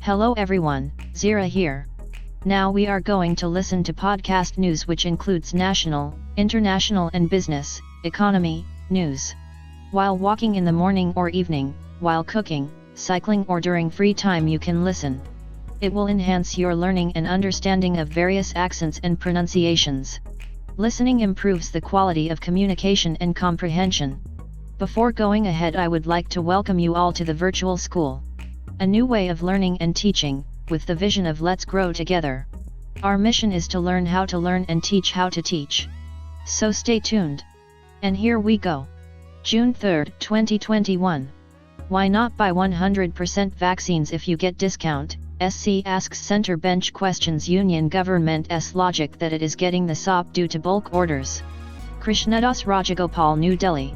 Hello everyone, Zira here. Now we are going to listen to podcast news which includes national, international and business, economy, news. While walking in the morning or evening, while cooking, cycling or during free time you can listen. It will enhance your learning and understanding of various accents and pronunciations. Listening improves the quality of communication and comprehension. Before going ahead, I would like to welcome you all to the virtual school. A new way of learning and teaching, with the vision of Let's Grow Together. Our mission is to learn how to learn and teach how to teach. So stay tuned. And here we go. June 3, 2021. Why not buy 100% vaccines if you get discount? SC asks Center Bench questions Union government's logic that it is getting the SOP due to bulk orders. Krishnadas Rajagopal, New Delhi.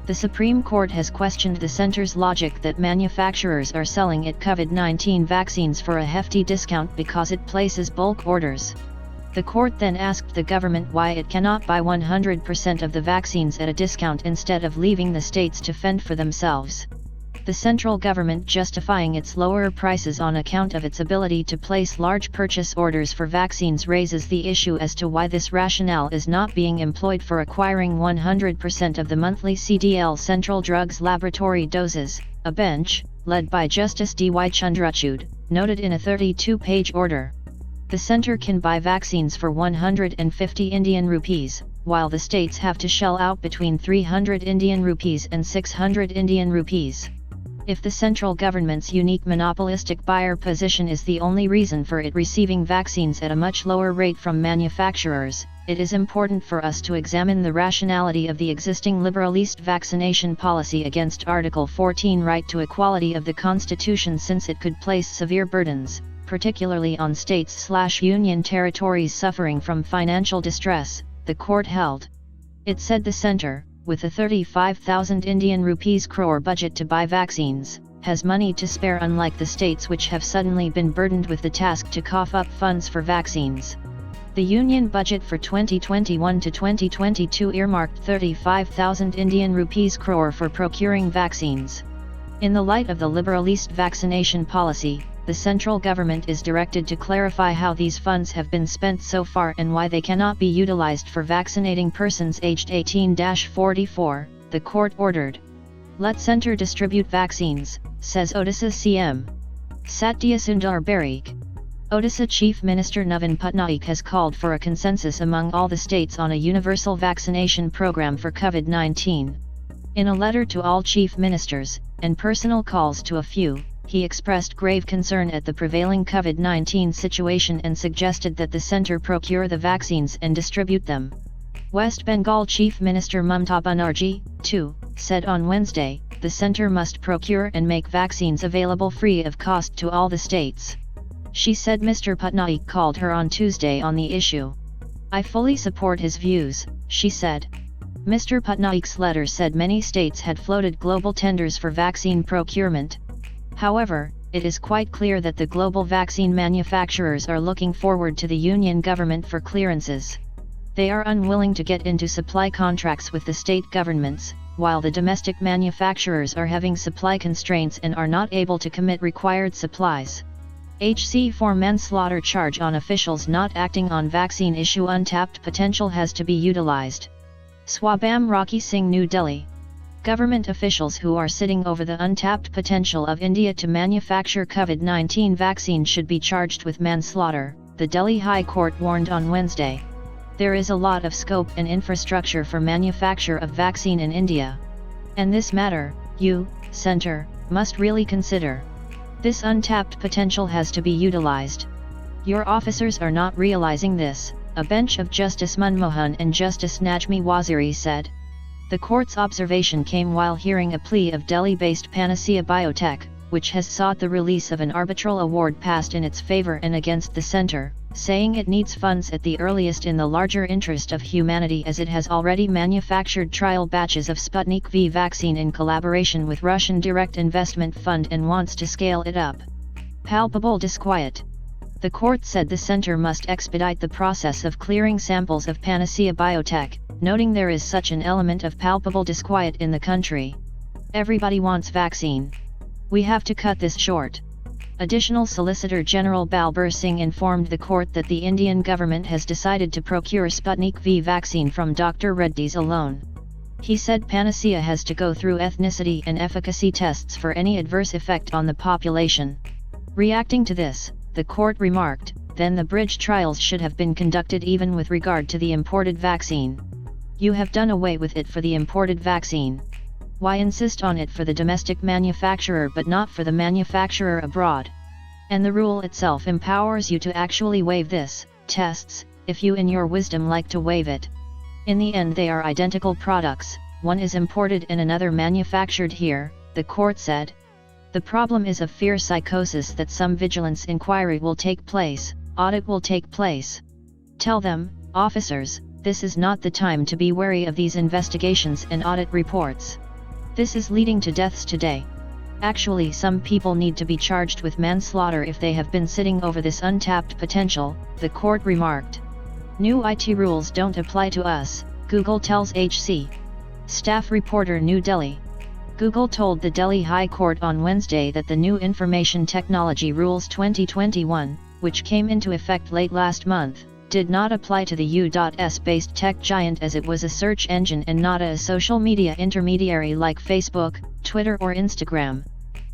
The Supreme Court has questioned the center's logic that manufacturers are selling it COVID-19 vaccines for a hefty discount because it places bulk orders. The court then asked the government why it cannot buy 100% of the vaccines at a discount instead of leaving the states to fend for themselves. The central government justifying its lower prices on account of its ability to place large purchase orders for vaccines raises the issue as to why this rationale is not being employed for acquiring 100% of the monthly CDL Central Drugs Laboratory doses, a bench, led by Justice D.Y. Chandrachud, noted in a 32-page order. The center can buy vaccines for 150 Indian rupees, while the states have to shell out between 300 Indian rupees and 600 Indian rupees. If the central government's unique monopolistic buyer position is the only reason for it receiving vaccines at a much lower rate from manufacturers, it is important for us to examine the rationality of the existing liberalist vaccination policy against Article 14 right to equality of the Constitution, since it could place severe burdens, particularly on states/union territories suffering from financial distress, the court held. It said the center, with a 35,000 Indian rupees crore budget to buy vaccines, has money to spare, unlike the states which have suddenly been burdened with the task to cough up funds for vaccines. The union budget for 2021 to 2022 earmarked 35,000 Indian rupees crore for procuring vaccines. In the light of the liberalist vaccination policy, the central government is directed to clarify how these funds have been spent so far and why they cannot be utilized for vaccinating persons aged 18-44, the court ordered. Let center distribute vaccines, says Odisha CM Satyasundar Barik. Odisha Chief Minister Navin Patnaik has called for a consensus among all the states on a universal vaccination program for COVID-19. In a letter to all chief ministers, and personal calls to a few, he expressed grave concern at the prevailing COVID-19 situation and suggested that the center procure the vaccines and distribute them. West Bengal Chief Minister Mamata Banerjee, too, said on Wednesday, the center must procure and make vaccines available free of cost to all the states. She said Mr. Patnaik called her on Tuesday on the issue. I fully support his views, she said. Mr. Patnaik's letter said many states had floated global tenders for vaccine procurement. However, it is quite clear that the global vaccine manufacturers are looking forward to the union government for clearances. They are unwilling to get into supply contracts with the state governments, while the domestic manufacturers are having supply constraints and are not able to commit required supplies. HC for manslaughter charge on officials not acting on vaccine issue. Untapped potential has to be utilized. Swabam Rocky Singh, New Delhi. Government officials who are sitting over the untapped potential of India to manufacture COVID-19 vaccine should be charged with manslaughter, the Delhi High Court warned on Wednesday. There is a lot of scope and infrastructure for manufacture of vaccine in India. And this matter, you, center, must really consider. This untapped potential has to be utilized. Your officers are not realizing this, a bench of Justice Manmohan and Justice Najmi Waziri said. The court's observation came while hearing a plea of Delhi-based Panacea Biotech, which has sought the release of an arbitral award passed in its favor and against the center, saying it needs funds at the earliest in the larger interest of humanity as it has already manufactured trial batches of Sputnik V vaccine in collaboration with Russian Direct Investment Fund and wants to scale it up. Palpable disquiet. The court said the center must expedite the process of clearing samples of Panacea Biotech, noting there is such an element of palpable disquiet in the country. Everybody wants vaccine. We have to cut this short. Additional Solicitor General Balbir Singh informed the court that the Indian government has decided to procure Sputnik V vaccine from Dr. Reddy's alone. He said panacea has to go through ethnicity and efficacy tests for any adverse effect on the population. Reacting to this, the court remarked, then the bridge trials should have been conducted even with regard to the imported vaccine. You have done away with it for the imported vaccine. Why insist on it for the domestic manufacturer but not for the manufacturer abroad? And the rule itself empowers you to actually waive this, tests, if you in your wisdom like to waive it. In the end they are identical products, one is imported and another manufactured here, the court said. The problem is of fear psychosis that some vigilance inquiry will take place, audit will take place. Tell them, officers, this is not the time to be wary of these investigations and audit reports. This is leading to deaths today. Actually, some people need to be charged with manslaughter if they have been sitting over this untapped potential, the court remarked. New IT rules don't apply to us, Google tells HC. Staff reporter New Delhi. Google told the Delhi High Court on Wednesday that the new Information Technology Rules 2021, which came into effect late last month, did not apply to the U.S.-based tech giant as it was a search engine and not a social media intermediary like Facebook, Twitter or Instagram.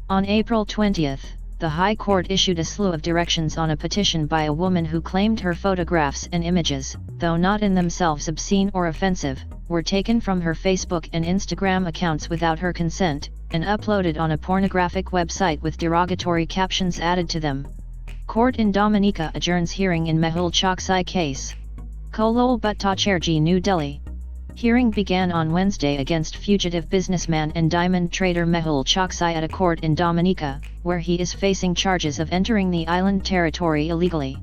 On April 20, the High Court issued a slew of directions on a petition by a woman who claimed her photographs and images, though not in themselves obscene or offensive, were taken from her Facebook and Instagram accounts without her consent, and uploaded on a pornographic website with derogatory captions added to them. Court in Dominica adjourns hearing in Mehul Choksi case. Kolol Bhattacharjee, New Delhi. Hearing began on Wednesday against fugitive businessman and diamond trader Mehul Choksi at a court in Dominica, where he is facing charges of entering the island territory illegally.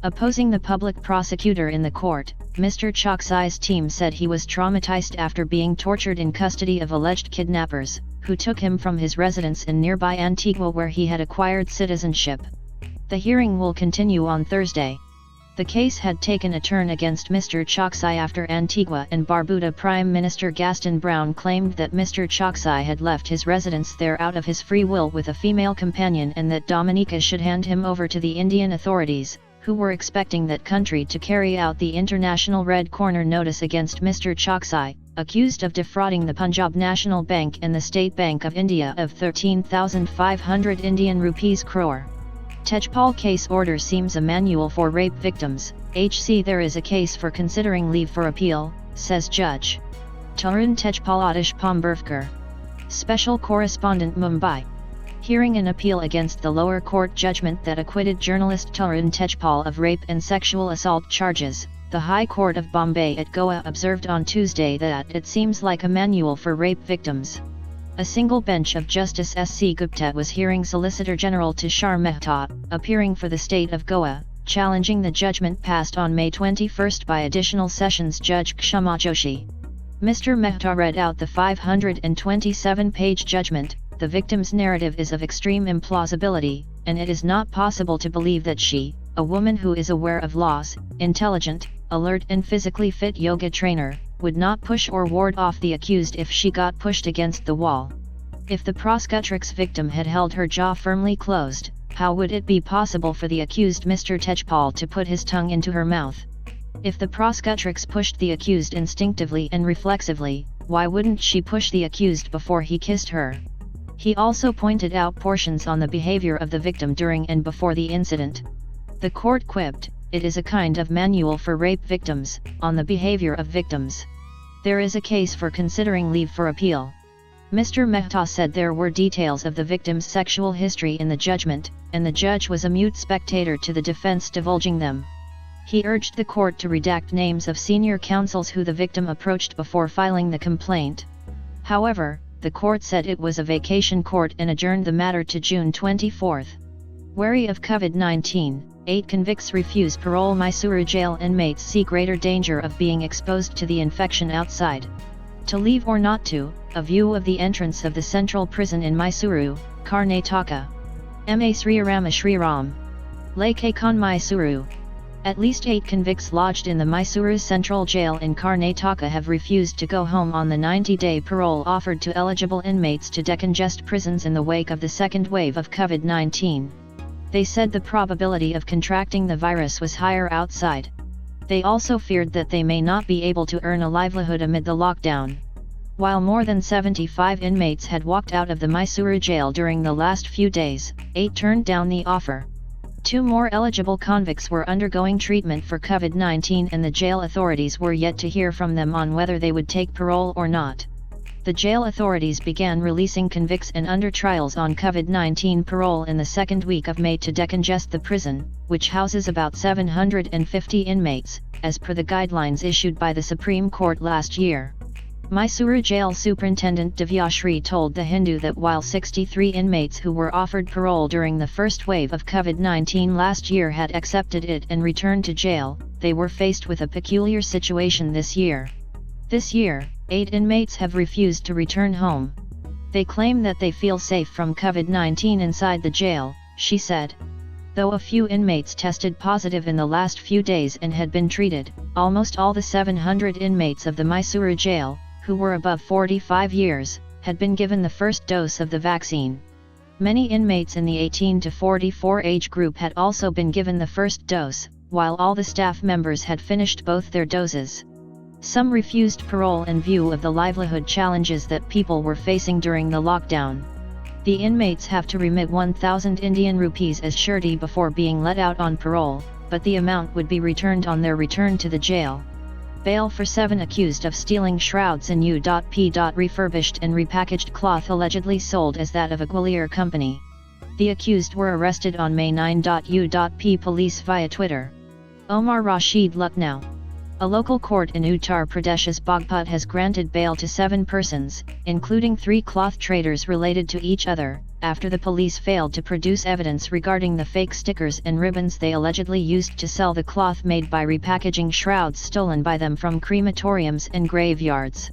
Opposing the public prosecutor in the court, Mr. Choksi's team said he was traumatized after being tortured in custody of alleged kidnappers, who took him from his residence in nearby Antigua where he had acquired citizenship. The hearing will continue on Thursday. The case had taken a turn against Mr. Choksi after Antigua and Barbuda Prime Minister Gaston Browne claimed that Mr. Choksi had left his residence there out of his free will with a female companion and that Dominica should hand him over to the Indian authorities, who were expecting that country to carry out the International Red Corner notice against Mr. Choksi, accused of defrauding the Punjab National Bank and the State Bank of India of 13,500 Indian rupees crore. Tejpal case order seems a manual for rape victims. HC there is a case for considering leave for appeal, says Judge Tarun Tejpal Adish Pomberfkar. Special Correspondent Mumbai. Hearing an appeal against the lower court judgment that acquitted journalist Tarun Tejpal of rape and sexual assault charges, the High Court of Bombay at Goa observed on Tuesday that it seems like a manual for rape victims. A single bench of Justice S.C. Gupta was hearing Solicitor General Tushar Mehta, appearing for the state of Goa, challenging the judgment passed on May 21 by Additional Sessions Judge Kshama Joshi. Mr. Mehta read out the 527-page judgment. The victim's narrative is of extreme implausibility, and it is not possible to believe that she, a woman who is aware of laws, intelligent, alert and physically fit yoga trainer, would not push or ward off the accused if she got pushed against the wall. If the prosecutrix victim had held her jaw firmly closed, how would it be possible for the accused Mr. Tejpal to put his tongue into her mouth? If the prosecutrix pushed the accused instinctively and reflexively, why wouldn't she push the accused before he kissed her? He also pointed out portions on the behavior of the victim during and before the incident. The court quipped, "It is a kind of manual for rape victims, on the behavior of victims. There is a case for considering leave for appeal." Mr. Mehta said there were details of the victim's sexual history in the judgment, and the judge was a mute spectator to the defense divulging them. He urged the court to redact names of senior counsels who the victim approached before filing the complaint. However, the court said it was a vacation court and adjourned the matter to June 24. Wary of COVID-19, 8 convicts refuse parole. Mysuru jail inmates see greater danger of being exposed to the infection outside. To leave or not to, a view of the entrance of the central prison in Mysuru, Karnataka. Ma Sri Rama Shri Ram. Lake Kon Mysuru. At least 8 convicts lodged in the Mysuru Central Jail in Karnataka have refused to go home on the 90-day parole offered to eligible inmates to decongest prisons in the wake of the second wave of COVID-19. They said the probability of contracting the virus was higher outside. They also feared that they may not be able to earn a livelihood amid the lockdown. While more than 75 inmates had walked out of the Mysuru jail during the last few days, 8 turned down the offer. 2 more eligible convicts were undergoing treatment for COVID-19 and the jail authorities were yet to hear from them on whether they would take parole or not. The jail authorities began releasing convicts and under trials on COVID-19 parole in the second week of May to decongest the prison, which houses about 750 inmates, as per the guidelines issued by the Supreme Court last year. Mysuru Jail Superintendent Divyashri told The Hindu that while 63 inmates who were offered parole during the first wave of COVID-19 last year had accepted it and returned to jail, they were faced with a peculiar situation this year. This year, 8 inmates have refused to return home. They claim that they feel safe from COVID-19 inside the jail, she said. Though a few inmates tested positive in the last few days and had been treated, almost all the 700 inmates of the Mysuru jail, who were above 45 years, had been given the first dose of the vaccine. Many inmates in the 18 to 44 age group had also been given the first dose, while all the staff members had finished both their doses. Some refused parole in view of the livelihood challenges that people were facing during the lockdown. The inmates have to remit 1,000 Indian rupees as surety before being let out on parole, but the amount would be returned on their return to the jail. Bail for 7 accused of stealing shrouds in U.P. refurbished and repackaged cloth allegedly sold as that of a Gwalior company. The accused were arrested on May 9. U.P. police via Twitter. Omar Rashid Lucknow. A local court in Uttar Pradesh's Bagpat has granted bail to 7 persons, including 3 cloth traders related to each other, after the police failed to produce evidence regarding the fake stickers and ribbons they allegedly used to sell the cloth made by repackaging shrouds stolen by them from crematoriums and graveyards.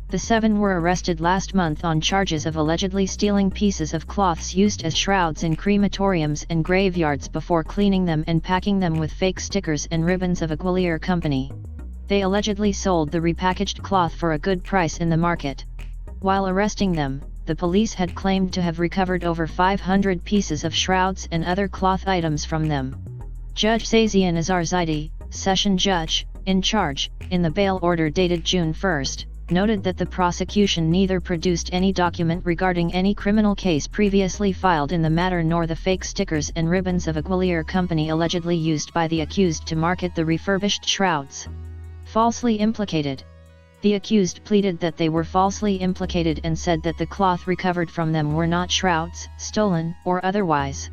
The 7 were arrested last month on charges of allegedly stealing pieces of cloths used as shrouds in crematoriums and graveyards before cleaning them and packing them with fake stickers and ribbons of a Gwalior company. They allegedly sold the repackaged cloth for a good price in the market. While arresting them, the police had claimed to have recovered over 500 pieces of shrouds and other cloth items from them. Judge Sazian Azhar Zaidi, session judge, in charge, in the bail order dated June 1, noted that the prosecution neither produced any document regarding any criminal case previously filed in the matter nor the fake stickers and ribbons of a Gwalior company allegedly used by the accused to market the refurbished shrouds. Falsely implicated. The accused pleaded that they were falsely implicated and said that the cloth recovered from them were not shrouds, stolen or otherwise.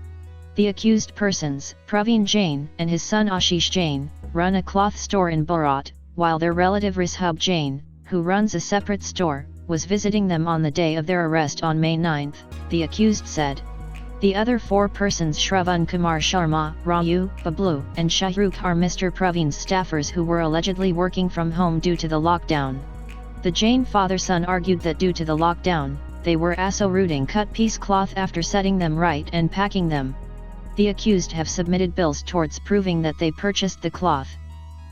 The accused persons, Praveen Jain and his son Ashish Jain, run a cloth store in Bharat, while their relative Herzog Jain, who runs a separate store, was visiting them on the day of their arrest on May 9, the accused said. The other 4 persons Shravan Kumar Sharma, Raju, Bablu, and Shahrukh are Mr. Praveen's staffers who were allegedly working from home due to the lockdown. The Jain father-son argued that due to the lockdown, they were also rooting cut piece cloth after setting them right and packing them. The accused have submitted bills towards proving that they purchased the cloth.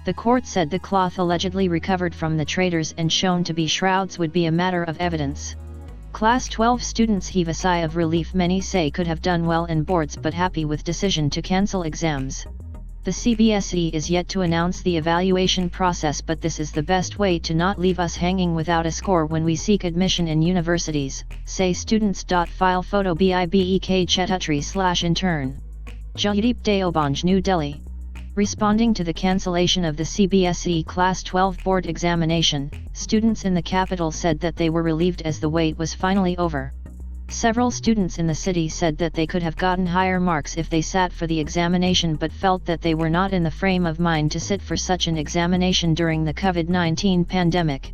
The court said the cloth allegedly recovered from the traders and shown to be shrouds would be a matter of evidence. Class 12 students heave a sigh of relief. Many say could have done well in boards but happy with decision to cancel exams. The CBSE is yet to announce the evaluation process, but this is the best way to not leave us hanging without a score when we seek admission in universities, say students. File photo Bibek Chetutri/intern. Jaideep Deobanj, New Delhi. Responding to the cancellation of the CBSE Class 12 board examination, students in the capital said that they were relieved as the wait was finally over. Several students in the city said that they could have gotten higher marks if they sat for the examination but felt that they were not in the frame of mind to sit for such an examination during the COVID-19 pandemic.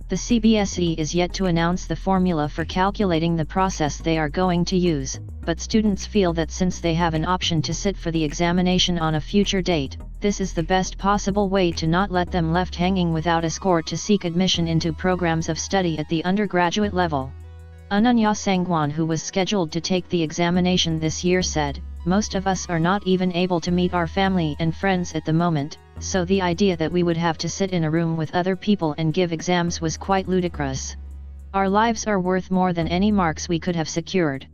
The CBSE is yet to announce the formula for calculating the process they are going to use, but students feel that since they have an option to sit for the examination on a future date, this is the best possible way to not let them left hanging without a score to seek admission into programs of study at the undergraduate level. Ananya Sangwan, who was scheduled to take the examination this year, said, "Most of us are not even able to meet our family and friends at the moment, so the idea that we would have to sit in a room with other people and give exams was quite ludicrous. Our lives are worth more than any marks we could have secured."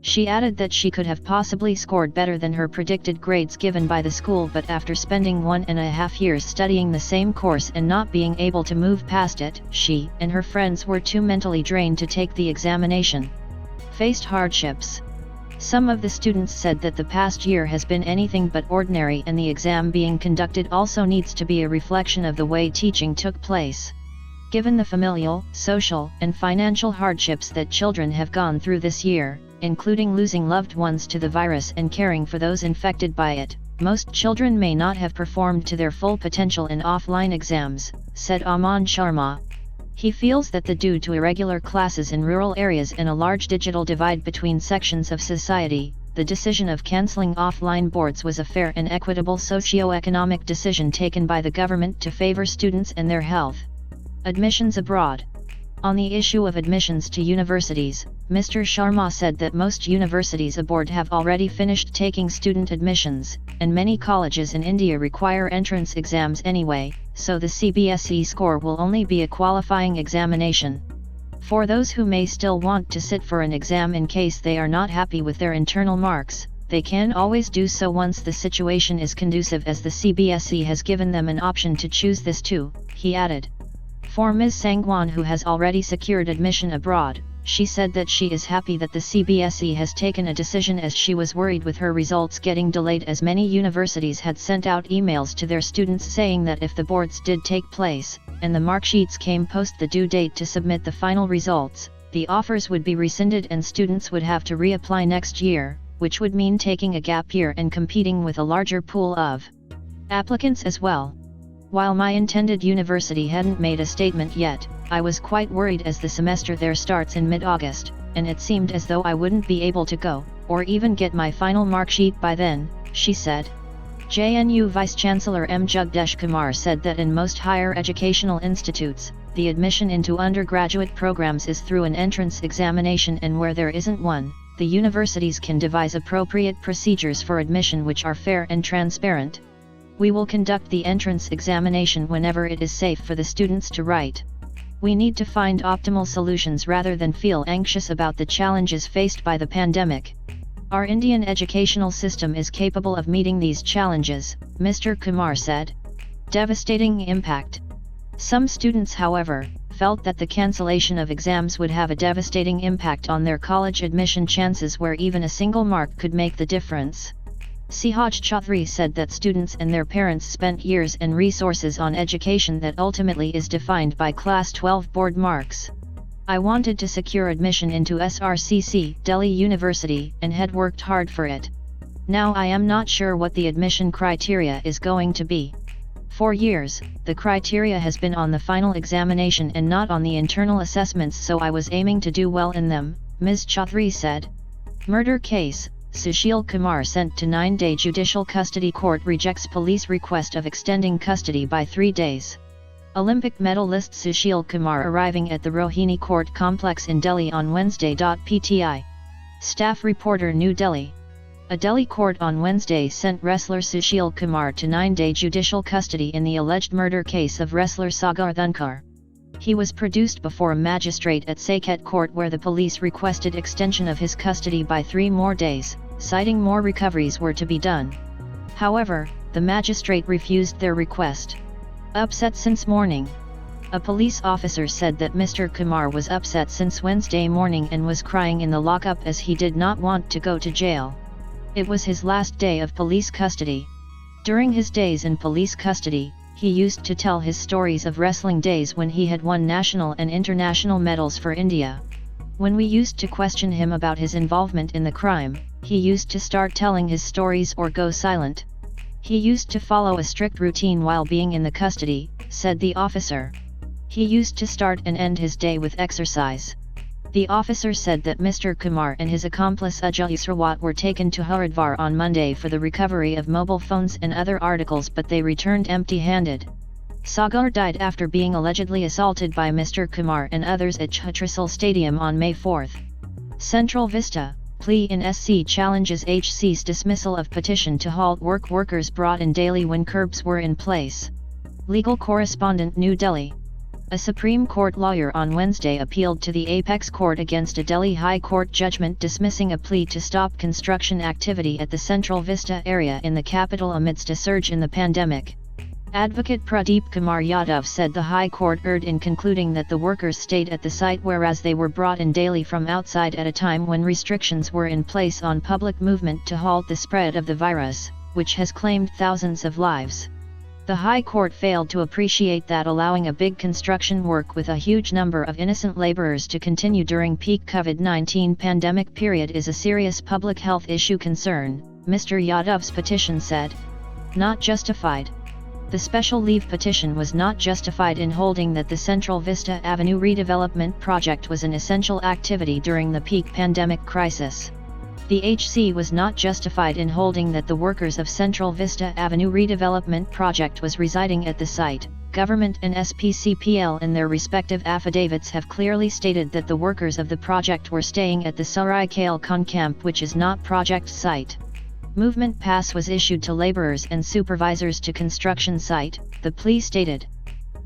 She added that she could have possibly scored better than her predicted grades given by the school, but after spending 1.5 years studying the same course and not being able to move past it, she and her friends were too mentally drained to take the examination. Faced hardships. Some of the students said that the past year has been anything but ordinary, and the exam being conducted also needs to be a reflection of the way teaching took place. Given the familial, social, and financial hardships that children have gone through this year, including losing loved ones to the virus and caring for those infected by it, most children may not have performed to their full potential in offline exams, said Aman Sharma. He feels that due to irregular classes in rural areas and a large digital divide between sections of society, the decision of cancelling offline boards was a fair and equitable socio-economic decision taken by the government to favour students and their health. Admissions abroad. On the issue of admissions to universities, Mr. Sharma said that most universities abroad have already finished taking student admissions, and many colleges in India require entrance exams anyway, so the CBSE score will only be a qualifying examination. For those who may still want to sit for an exam in case they are not happy with their internal marks, they can always do so once the situation is conducive, as the CBSE has given them an option to choose this too, he added. For Ms. Sangwan, who has already secured admission abroad, she said that she is happy that the CBSE has taken a decision, as she was worried with her results getting delayed, as many universities had sent out emails to their students saying that if the boards did take place, and the mark sheets came post the due date to submit the final results, the offers would be rescinded and students would have to reapply next year, which would mean taking a gap year and competing with a larger pool of applicants as well. While my intended university hadn't made a statement yet, I was quite worried, as the semester there starts in mid-August, and it seemed as though I wouldn't be able to go, or even get my final mark sheet by then, she said. JNU Vice-Chancellor M. Jagdesh Kumar said that in most higher educational institutes, the admission into undergraduate programs is through an entrance examination, and where there isn't one, the universities can devise appropriate procedures for admission which are fair and transparent. We will conduct the entrance examination whenever it is safe for the students to write. We need to find optimal solutions rather than feel anxious about the challenges faced by the pandemic. Our Indian educational system is capable of meeting these challenges, Mr. Kumar said. Devastating impact. Some students, however, felt that the cancellation of exams would have a devastating impact on their college admission chances, where even a single mark could make the difference. Sihaj Chaudhary said that students and their parents spent years and resources on education that ultimately is defined by Class 12 board marks. I wanted to secure admission into SRCC, Delhi University, and had worked hard for it. Now I am not sure what the admission criteria is going to be. For years, the criteria has been on the final examination and not on the internal assessments, so I was aiming to do well in them, Ms. Chaudhary said. Murder case. Sushil Kumar sent to 9-day judicial custody. Court rejects police request of extending custody by 3 days. Olympic medalist Sushil Kumar arriving at the Rohini Court complex in Delhi on Wednesday. PTI. Staff reporter, New Delhi. A Delhi court on Wednesday sent wrestler Sushil Kumar to 9-day judicial custody in the alleged murder case of wrestler Sagar Dhunkar. He was produced before a magistrate at Saket Court, where the police requested extension of his custody by 3 more days, citing more recoveries were to be done. However, the magistrate refused their request. Upset since morning. A police officer said that Mr. Kumar was upset since Wednesday morning and was crying in the lockup as he did not want to go to jail. It was his last day of police custody. During his days in police custody, he used to tell his stories of wrestling days when he had won national and international medals for India. When we used to question him about his involvement in the crime, he used to start telling his stories or go silent. He used to follow a strict routine while being in the custody, said the officer. He used to start and end his day with exercise. The officer said that Mr. Kumar and his accomplice Ajay Sarwat were taken to Haridwar on Monday for the recovery of mobile phones and other articles, but they returned empty-handed. Sagar died after being allegedly assaulted by Mr. Kumar and others at Chhatrasal Stadium on May 4. Central Vista, plea in SC challenges HC's dismissal of petition to halt work. Workers brought in daily when curbs were in place. Legal correspondent, New Delhi. A Supreme Court lawyer on Wednesday appealed to the apex court against a Delhi High Court judgment dismissing a plea to stop construction activity at the Central Vista area in the capital amidst a surge in the pandemic. Advocate Pradeep Kumar Yadav said the High Court erred in concluding that the workers stayed at the site whereas they were brought in daily from outside at a time when restrictions were in place on public movement to halt the spread of the virus, which has claimed thousands of lives. The High Court failed to appreciate that allowing a big construction work with a huge number of innocent laborers to continue during peak COVID-19 pandemic period is a serious public health issue concern, Mr. Yadav's petition said. Not justified. The special leave petition was not justified in holding that the Central Vista Avenue redevelopment project was an essential activity during the peak pandemic crisis. The HC was not justified in holding that the workers of Central Vista Avenue redevelopment project was residing at the site. Government and SPCPL in their respective affidavits have clearly stated that the workers of the project were staying at the Saraikale Khan camp, which is not project site. Movement pass was issued to laborers and supervisors to construction site, the plea stated.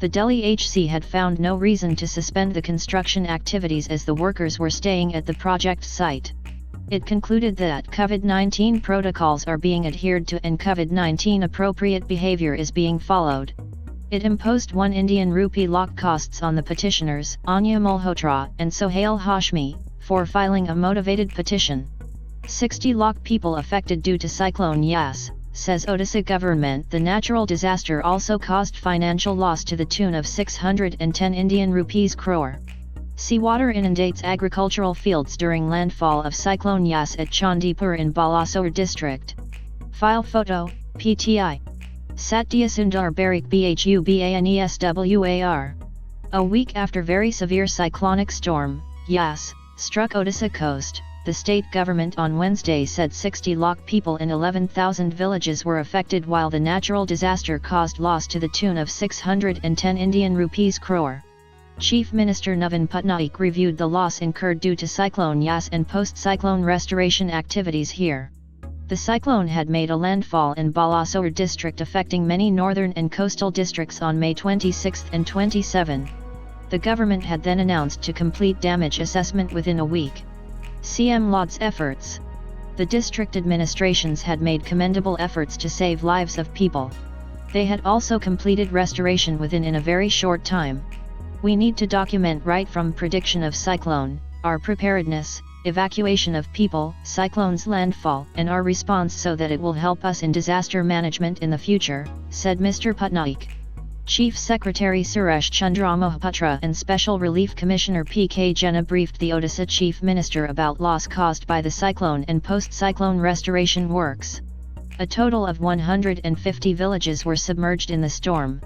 The Delhi HC had found no reason to suspend the construction activities as the workers were staying at the project site. It concluded that COVID-19 protocols are being adhered to and COVID-19 appropriate behavior is being followed. It imposed 1 Indian rupee lakh costs on the petitioners, Anya Malhotra and Sohail Hashmi, for filing a motivated petition. 60 lakh people affected due to Cyclone Yas, says Odisha government. The natural disaster also caused financial loss to the tune of 610 Indian rupees crore. Seawater inundates agricultural fields during landfall of Cyclone Yas at Chandipur in Balasore district. File photo, PTI. Satyasundar Barik Bhubaneswar. A week after very severe cyclonic storm, Yas, struck Odisha coast, the state government on Wednesday said 60 lakh people in 11,000 villages were affected while the natural disaster caused loss to the tune of 610 Indian rupees crore. Chief Minister Navin Patnaik reviewed the loss incurred due to Cyclone Yas and post-cyclone restoration activities here. The cyclone had made a landfall in Balasore district affecting many northern and coastal districts on May 26 and 27. The government had then announced to complete damage assessment within a week. CM lauds efforts. The district administrations had made commendable efforts to save lives of people. They had also completed restoration in a very short time. We need to document right from prediction of cyclone, our preparedness, evacuation of people, cyclone's landfall, and our response so that it will help us in disaster management in the future, said Mr. Patnaik. Chief Secretary Suresh Chandra Mohapatra and Special Relief Commissioner P.K. Jena briefed the Odisha Chief Minister about loss caused by the cyclone and post-cyclone restoration works. A total of 150 villages were submerged in the storm.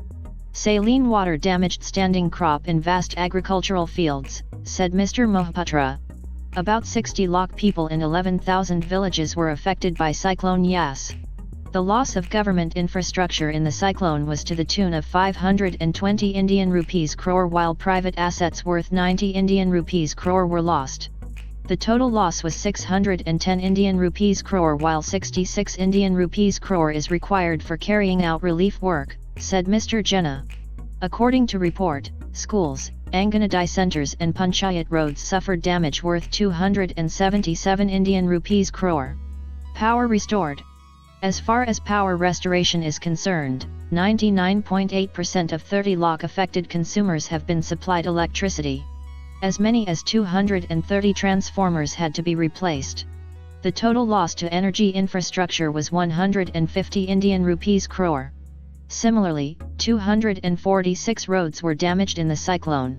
Saline water damaged standing crop in vast agricultural fields, said Mr. Mohapatra. About 60 lakh people in 11,000 villages were affected by Cyclone Yas. The loss of government infrastructure in the cyclone was to the tune of 520 Indian rupees crore while private assets worth 90 Indian rupees crore were lost. The total loss was 610 Indian rupees crore while 66 Indian rupees crore is required for carrying out relief work, said Mr. Jena. According to report, schools, Anganwadi centers and Panchayat roads suffered damage worth 277 Indian rupees crore. Power restored. As far as power restoration is concerned, 99.8% of 30 lakh affected consumers have been supplied electricity. As many as 230 transformers had to be replaced. The total loss to energy infrastructure was 150 Indian rupees crore. Similarly, 246 roads were damaged in the cyclone.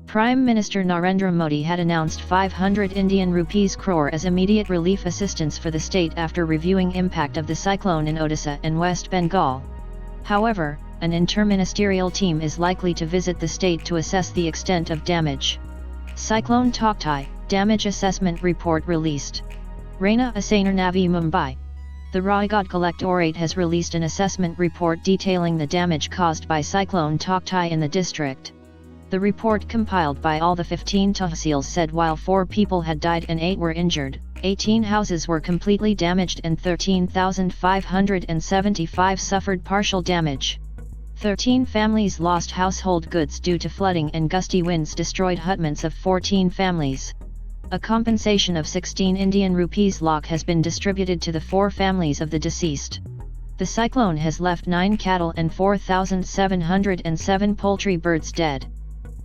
Prime Minister Narendra Modi had announced 500 Indian rupees crore as immediate relief assistance for the state after reviewing impact of the cyclone in Odisha and West Bengal. However, an interministerial team is likely to visit the state to assess the extent of damage. Cyclone Tauktai, damage assessment report released. Reina Asainer Navi Mumbai. The Raigad Collectorate has released an assessment report detailing the damage caused by Cyclone Tauktai in the district. The report compiled by all the 15 tahsils said while 4 people had died and 8 were injured, 18 houses were completely damaged and 13,575 suffered partial damage. 13 families lost household goods due to flooding and gusty winds destroyed hutments of 14 families. A compensation of 16 Indian rupees lakh has been distributed to the 4 families of the deceased. The cyclone has left 9 cattle and 4,707 poultry birds dead.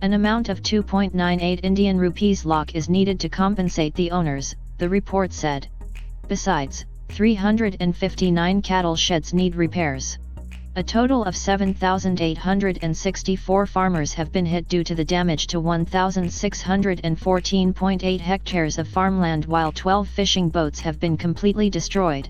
An amount of 2.98 Indian rupees lakh is needed to compensate the owners, the report said. Besides, 359 cattle sheds need repairs. A total of 7,864 farmers have been hit due to the damage to 1,614.8 hectares of farmland, while 12 fishing boats have been completely destroyed.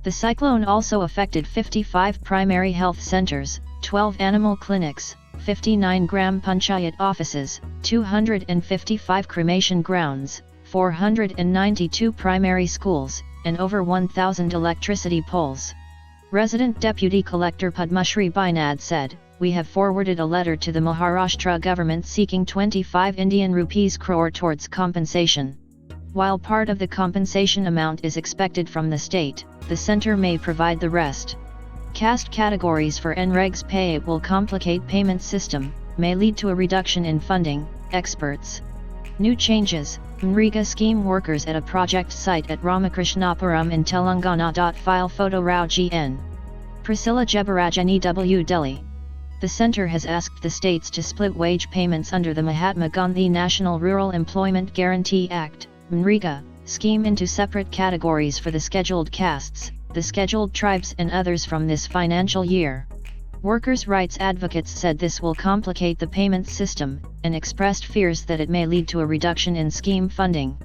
The cyclone also affected 55 primary health centers, 12 animal clinics, 59 gram panchayat offices, 255 cremation grounds, 492 primary schools, and over 1,000 electricity poles. Resident Deputy Collector Padmashri Bainad said, "We have forwarded a letter to the Maharashtra government seeking 25 Indian rupees crore towards compensation. While part of the compensation amount is expected from the state, the centre may provide the rest. Caste categories for NREG's pay will complicate payment system, may lead to a reduction in funding, experts. New changes, MNREGA scheme workers at a project site at Ramakrishnapuram in Telangana. File photo Rao GN. Priscilla Jebaraj NEW Delhi. The centre has asked the states to split wage payments under the Mahatma Gandhi National Rural Employment Guarantee Act, MNREGA, scheme into separate categories for the scheduled castes, the scheduled tribes and others from this financial year. Workers' rights advocates said this will complicate the payment system, and expressed fears that it may lead to a reduction in scheme funding.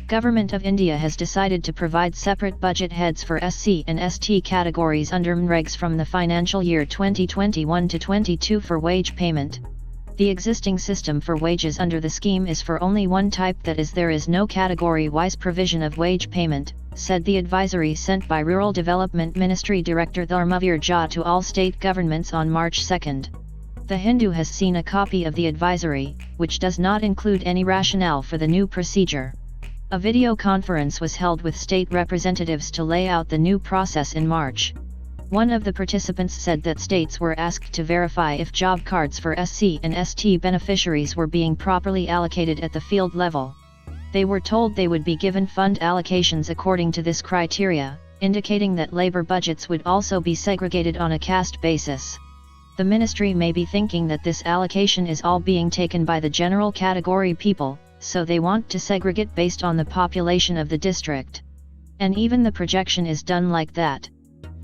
Government of India has decided to provide separate budget heads for SC and ST categories under MNREGs from the financial year 2021 to 22 for wage payment. The existing system for wages under the scheme is for only one type, that is, there is no category-wise provision of wage payment, said the advisory sent by Rural Development Ministry Director Dharmavir Jha to all state governments on March 2. The Hindu has seen a copy of the advisory, which does not include any rationale for the new procedure. A video conference was held with state representatives to lay out the new process in March. One of the participants said that states were asked to verify if job cards for SC and ST beneficiaries were being properly allocated at the field level. They were told they would be given fund allocations according to this criteria, indicating that labor budgets would also be segregated on a caste basis. The ministry may be thinking that this allocation is all being taken by the general category people, so they want to segregate based on the population of the district. And even the projection is done like that.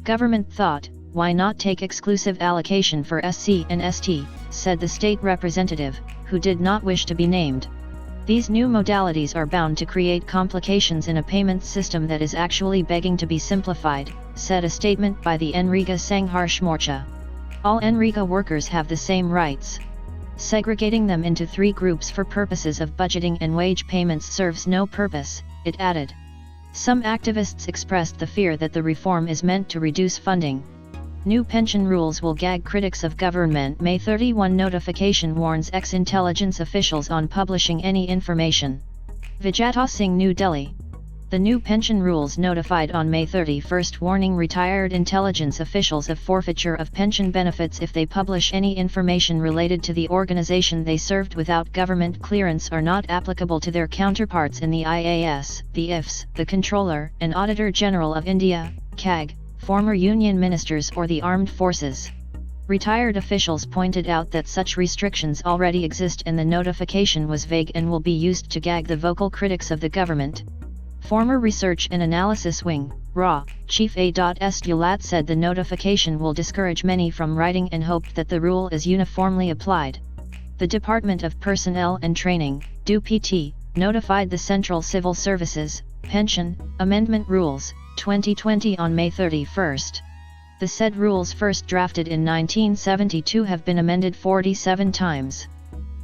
Government thought, why not take exclusive allocation for SC and ST, said the state representative, who did not wish to be named. These new modalities are bound to create complications in a payment system that is actually begging to be simplified, said a statement by the NREGA Sangharsh Morcha. All NREGA workers have the same rights. Segregating them into 3 groups for purposes of budgeting and wage payments serves no purpose, it added. Some activists expressed the fear that the reform is meant to reduce funding. New pension rules will gag critics of government. May 31 notification warns ex-intelligence officials on publishing any information. Vijata Singh, New Delhi. The new pension rules notified on May 31 warning retired intelligence officials of forfeiture of pension benefits if they publish any information related to the organization they served without government clearance are not applicable to their counterparts in the IAS, the IFS, the Controller and Auditor General of India, CAG, former union ministers or the armed forces. Retired officials pointed out that such restrictions already exist and the notification was vague and will be used to gag the vocal critics of the government. Former Research and Analysis Wing, RA, Chief A.S. Dulat said the notification will discourage many from writing and hoped that the rule is uniformly applied. The Department of Personnel and Training, DUPT, notified the Central Civil Services, Pension, Amendment Rules, 2020 on May 31. The said rules, first drafted in 1972, have been amended 47 times.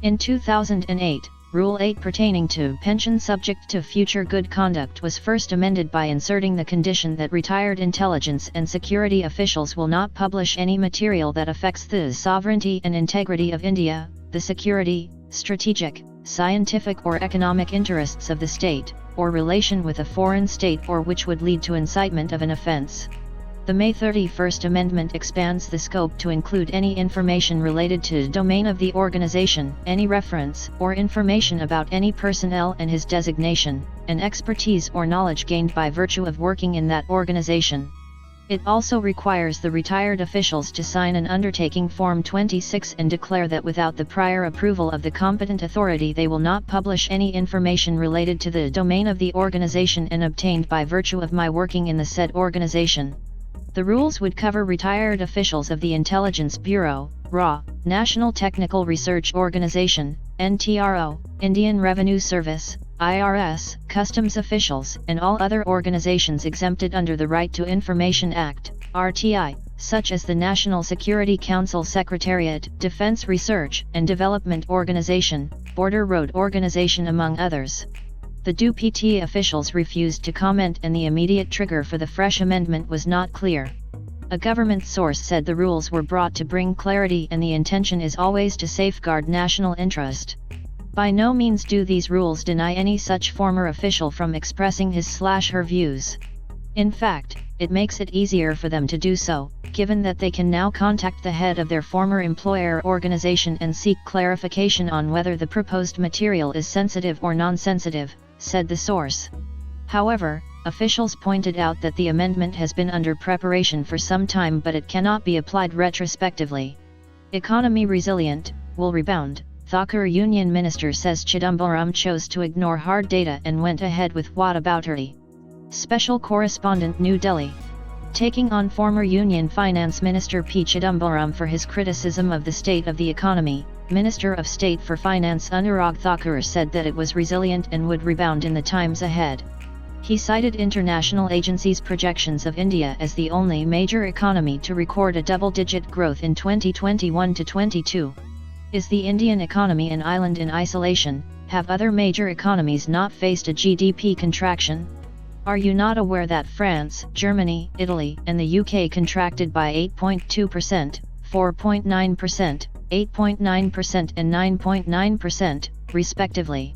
In 2008, Rule 8 pertaining to pension subject to future good conduct was first amended by inserting the condition that retired intelligence and security officials will not publish any material that affects the sovereignty and integrity of India, the security, strategic, scientific or economic interests of the state, or relation with a foreign state, or which would lead to incitement of an offence. The May 31st Amendment expands the scope to include any information related to the domain of the organization, any reference or information about any personnel and his designation, and expertise or knowledge gained by virtue of working in that organization. It also requires the retired officials to sign an undertaking Form 26 and declare that without the prior approval of the competent authority they will not publish any information related to the domain of the organization and obtained by virtue of my working in the said organization. The rules would cover retired officials of the Intelligence Bureau, RA, National Technical Research Organization, NTRO, Indian Revenue Service, IRS, customs officials, and all other organizations exempted under the Right to Information Act, RTI, such as the National Security Council Secretariat, Defense Research and Development Organization, Border Road Organization among others. The DUPT officials refused to comment and the immediate trigger for the fresh amendment was not clear. A government source said the rules were brought to bring clarity and the intention is always to safeguard national interest. By no means do these rules deny any such former official from expressing his/her views. In fact, it makes it easier for them to do so, given that they can now contact the head of their former employer organization and seek clarification on whether the proposed material is sensitive or non-sensitive, said the source. However, officials pointed out that the amendment has been under preparation for some time but it cannot be applied retrospectively. Economy resilient, will rebound, Thakur Union Minister says Chidambaram chose to ignore hard data and went ahead with whataboutery. Special Correspondent New Delhi. Taking on former Union Finance Minister P. Chidambaram for his criticism of the state of the economy, Minister of State for Finance Anurag Thakur said that it was resilient and would rebound in the times ahead. He cited international agencies' projections of India as the only major economy to record a double-digit growth in 2021 to 22. Is the Indian economy an island in isolation? Have other major economies not faced a GDP contraction? Are you not aware that France, Germany, Italy, and the UK contracted by 8.2%, 4.9%, 8.9% and 9.9%, respectively?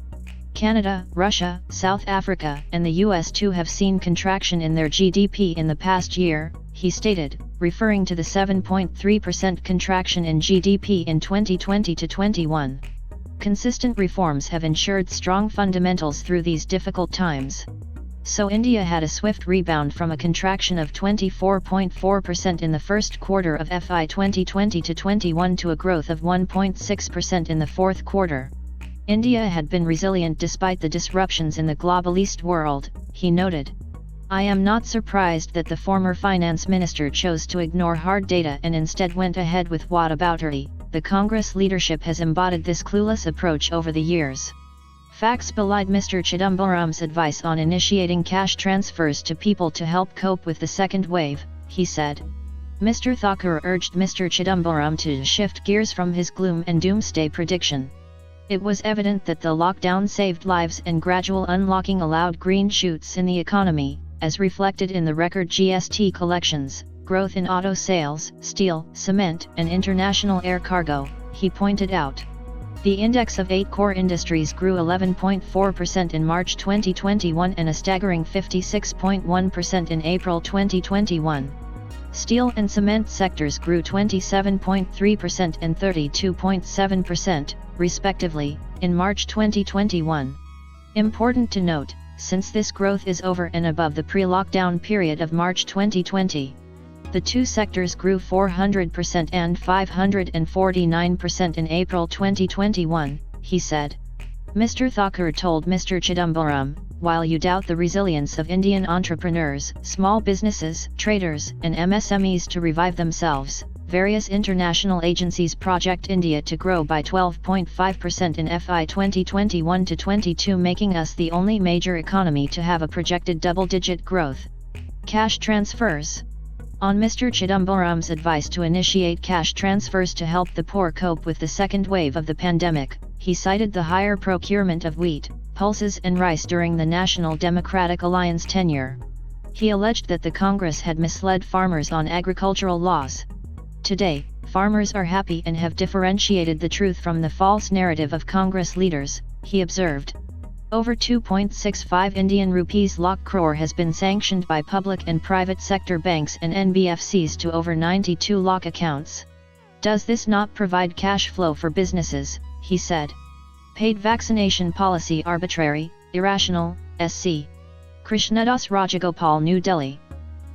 Canada, Russia, South Africa, and the US too have seen contraction in their GDP in the past year, he stated, referring to the 7.3% contraction in GDP in 2020 to 21. Consistent reforms have ensured strong fundamentals through these difficult times. So India had a swift rebound from a contraction of 24.4% in the first quarter of FY 2020 to 21 to a growth of 1.6% in the fourth quarter. India had been resilient despite the disruptions in the globalist world, he noted. I am not surprised that the former finance minister chose to ignore hard data and instead went ahead with whataboutery. The Congress leadership has embodied this clueless approach over the years. Facts belied Mr. Chidambaram's advice on initiating cash transfers to people to help cope with the second wave, he said. Mr. Thakur urged Mr. Chidambaram to shift gears from his gloom and doomsday prediction. It was evident that the lockdown saved lives and gradual unlocking allowed green shoots in the economy, as reflected in the record GST collections, growth in auto sales, steel, cement, and international air cargo, he pointed out. The index of 8 core industries grew 11.4% in March 2021 and a staggering 56.1% in April 2021. Steel and cement sectors grew 27.3% and 32.7%, respectively, in March 2021. Important to note, since this growth is over and above the pre-lockdown period of March 2020. The two sectors grew 400% and 549% in April 2021, he said. Mr. Thakur told Mr. Chidambaram, while you doubt the resilience of Indian entrepreneurs, small businesses, traders, and MSMEs to revive themselves, various international agencies project India to grow by 12.5% in FY 2021 to 22, making us the only major economy to have a projected double-digit growth. Cash transfers. On Mr. Chidambaram's advice to initiate cash transfers to help the poor cope with the second wave of the pandemic, he cited the higher procurement of wheat, pulses and rice during the National Democratic Alliance tenure. He alleged that the Congress had misled farmers on agricultural laws. Today, farmers are happy and have differentiated the truth from the false narrative of Congress leaders, he observed. Over 2.65 Indian rupees lakh crore has been sanctioned by public and private sector banks and NBFCs to over 92 lakh accounts. Does this not provide cash flow for businesses, he said. Paid vaccination policy arbitrary, irrational, SC. Krishnadas Rajagopal, New Delhi.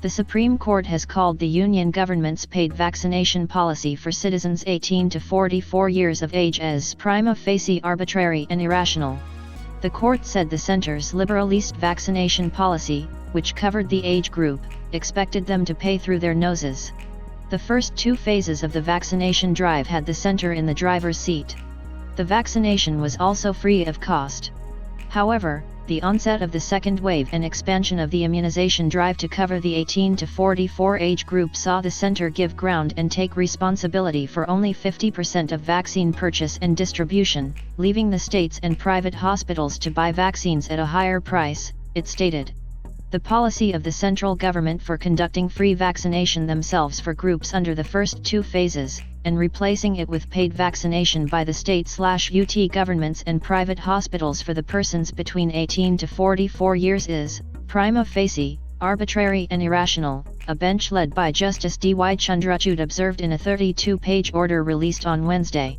The Supreme Court has called the Union government's paid vaccination policy for citizens 18 to 44 years of age as prima facie arbitrary and irrational. The court said the center's liberalist vaccination policy, which covered the age group, expected them to pay through their noses. The first two phases of the vaccination drive had the center in the driver's seat. The vaccination was also free of cost. However, the onset of the second wave and expansion of the immunization drive to cover the 18 to 44 age group saw the center give ground and take responsibility for only 50% of vaccine purchase and distribution, leaving the states and private hospitals to buy vaccines at a higher price, it stated. The policy of the central government for conducting free vaccination themselves for groups under the first two phases, and replacing it with paid vaccination by the state/UT governments and private hospitals for the persons between 18 to 44 years is, prima facie, arbitrary and irrational, a bench led by Justice D.Y. Chandrachud observed in a 32-page order released on Wednesday.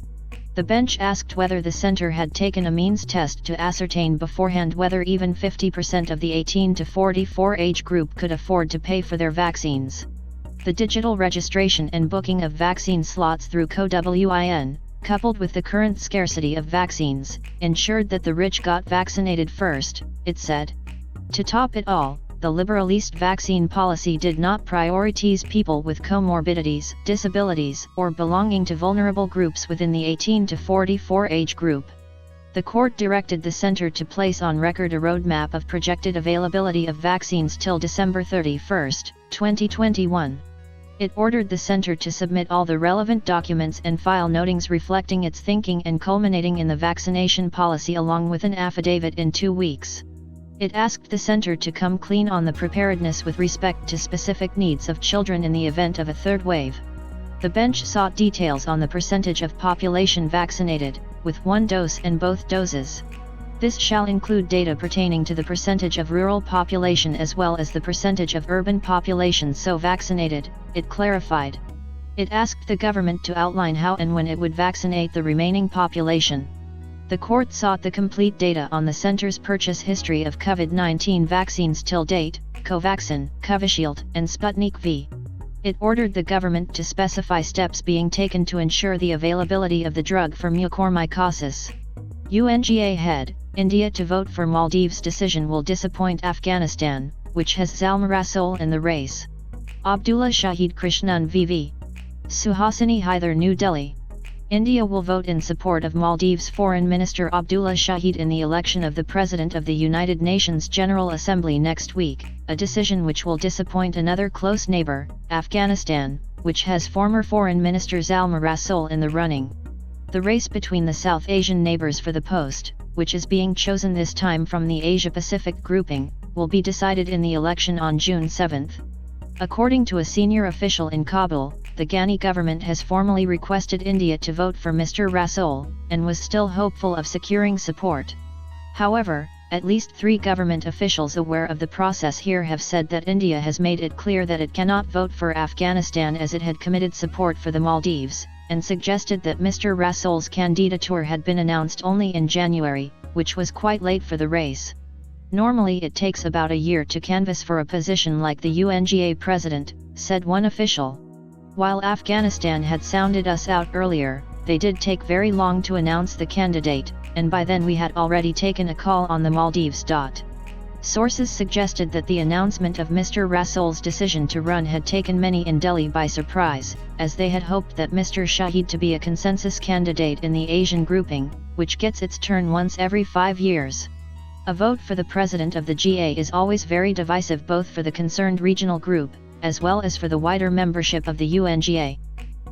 The bench asked whether the center had taken a means test to ascertain beforehand whether even 50% of the 18 to 44 age group could afford to pay for their vaccines. The digital registration and booking of vaccine slots through CoWIN, coupled with the current scarcity of vaccines, ensured that the rich got vaccinated first, it said. To top it all, the liberalist vaccine policy did not prioritize people with comorbidities, disabilities, or belonging to vulnerable groups within the 18 to 44 age group. The court directed the center to place on record a roadmap of projected availability of vaccines till December 31, 2021. It ordered the center to submit all the relevant documents and file notings reflecting its thinking and culminating in the vaccination policy along with an affidavit in 2 weeks. It asked the center to come clean on the preparedness with respect to specific needs of children in the event of a third wave. The bench sought details on the percentage of population vaccinated, with one dose and both doses. This shall include data pertaining to the percentage of rural population as well as the percentage of urban population so vaccinated, it clarified. It asked the government to outline how and when it would vaccinate the remaining population. The court sought the complete data on the center's purchase history of COVID-19 vaccines till date, Covaxin, Covishield, and Sputnik V. It ordered the government to specify steps being taken to ensure the availability of the drug for mucormycosis. UNGA head, India to vote for Maldives' decision will disappoint Afghanistan, which has Zalmay Rasool in the race. Abdullah Shahid Krishnan VV. Suhasini Haidar, New Delhi. India will vote in support of Maldives' Foreign Minister Abdullah Shahid in the election of the President of the United Nations General Assembly next week, a decision which will disappoint another close neighbor, Afghanistan, which has former Foreign Minister Zalmay Rasool in the running. The race between the South Asian neighbors for the post, which is being chosen this time from the Asia-Pacific grouping, will be decided in the election on June 7. According to a senior official in Kabul, the Ghani government has formally requested India to vote for Mr. Rasool, and was still hopeful of securing support. However, at least 3 government officials aware of the process here have said that India has made it clear that it cannot vote for Afghanistan as it had committed support for the Maldives, and suggested that Mr. Rasool's candidature had been announced only in January, which was quite late for the race. Normally it takes about a year to canvass for a position like the UNGA president, said one official. While Afghanistan had sounded us out earlier, they did take very long to announce the candidate, and by then we had already taken a call on the Maldives. Sources suggested that the announcement of Mr. Rasool's decision to run had taken many in Delhi by surprise, as they had hoped that Mr. Shahid to be a consensus candidate in the Asian grouping, which gets its turn once every 5 years. A vote for the president of the GA is always very divisive both for the concerned regional group, as well as for the wider membership of the UNGA.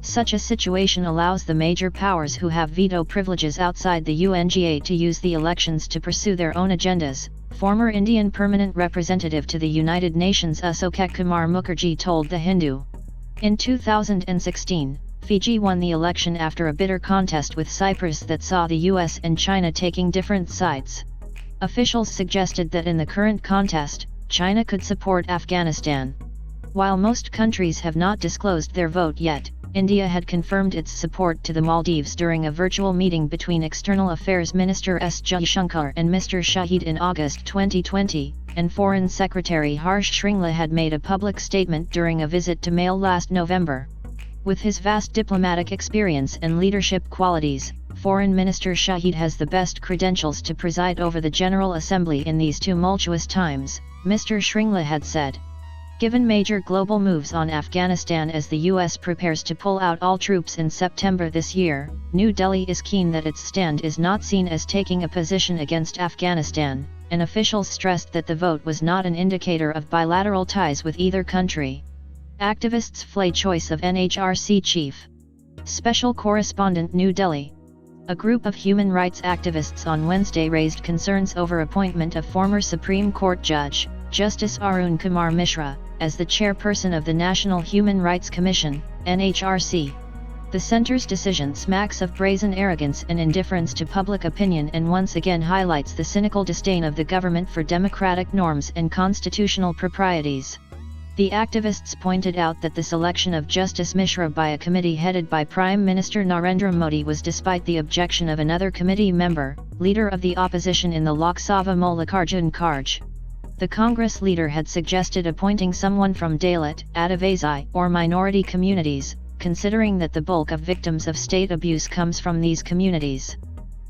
Such a situation allows the major powers who have veto privileges outside the UNGA to use the elections to pursue their own agendas, former Indian Permanent Representative to the United Nations Ashoke Kumar Mukherjee told The Hindu. In 2016, Fiji won the election after a bitter contest with Cyprus that saw the US and China taking different sides. Officials suggested that in the current contest, China could support Afghanistan. While most countries have not disclosed their vote yet, India had confirmed its support to the Maldives during a virtual meeting between External Affairs Minister S. Jaishankar and Mr. Shahid in August 2020, and Foreign Secretary Harsh Shringla had made a public statement during a visit to Male last November. With his vast diplomatic experience and leadership qualities, Foreign Minister Shahid has the best credentials to preside over the General Assembly in these tumultuous times, Mr. Shringla had said. Given major global moves on Afghanistan as the US prepares to pull out all troops in September this year, New Delhi is keen that its stand is not seen as taking a position against Afghanistan, and officials stressed that the vote was not an indicator of bilateral ties with either country. Activists flay choice of NHRC chief. Special Correspondent New Delhi. A group of human rights activists on Wednesday raised concerns over appointment of former Supreme Court Judge, Justice Arun Kumar Mishra, as the chairperson of the National Human Rights Commission, NHRC. The center's decision smacks of brazen arrogance and indifference to public opinion and once again highlights the cynical disdain of the government for democratic norms and constitutional proprieties. The activists pointed out that the selection of Justice Mishra by a committee headed by Prime Minister Narendra Modi was despite the objection of another committee member, leader of the opposition in the Lok Sabha Mallikarjun Kharge. The Congress leader had suggested appointing someone from Dalit, Adivasi, or minority communities, considering that the bulk of victims of state abuse comes from these communities.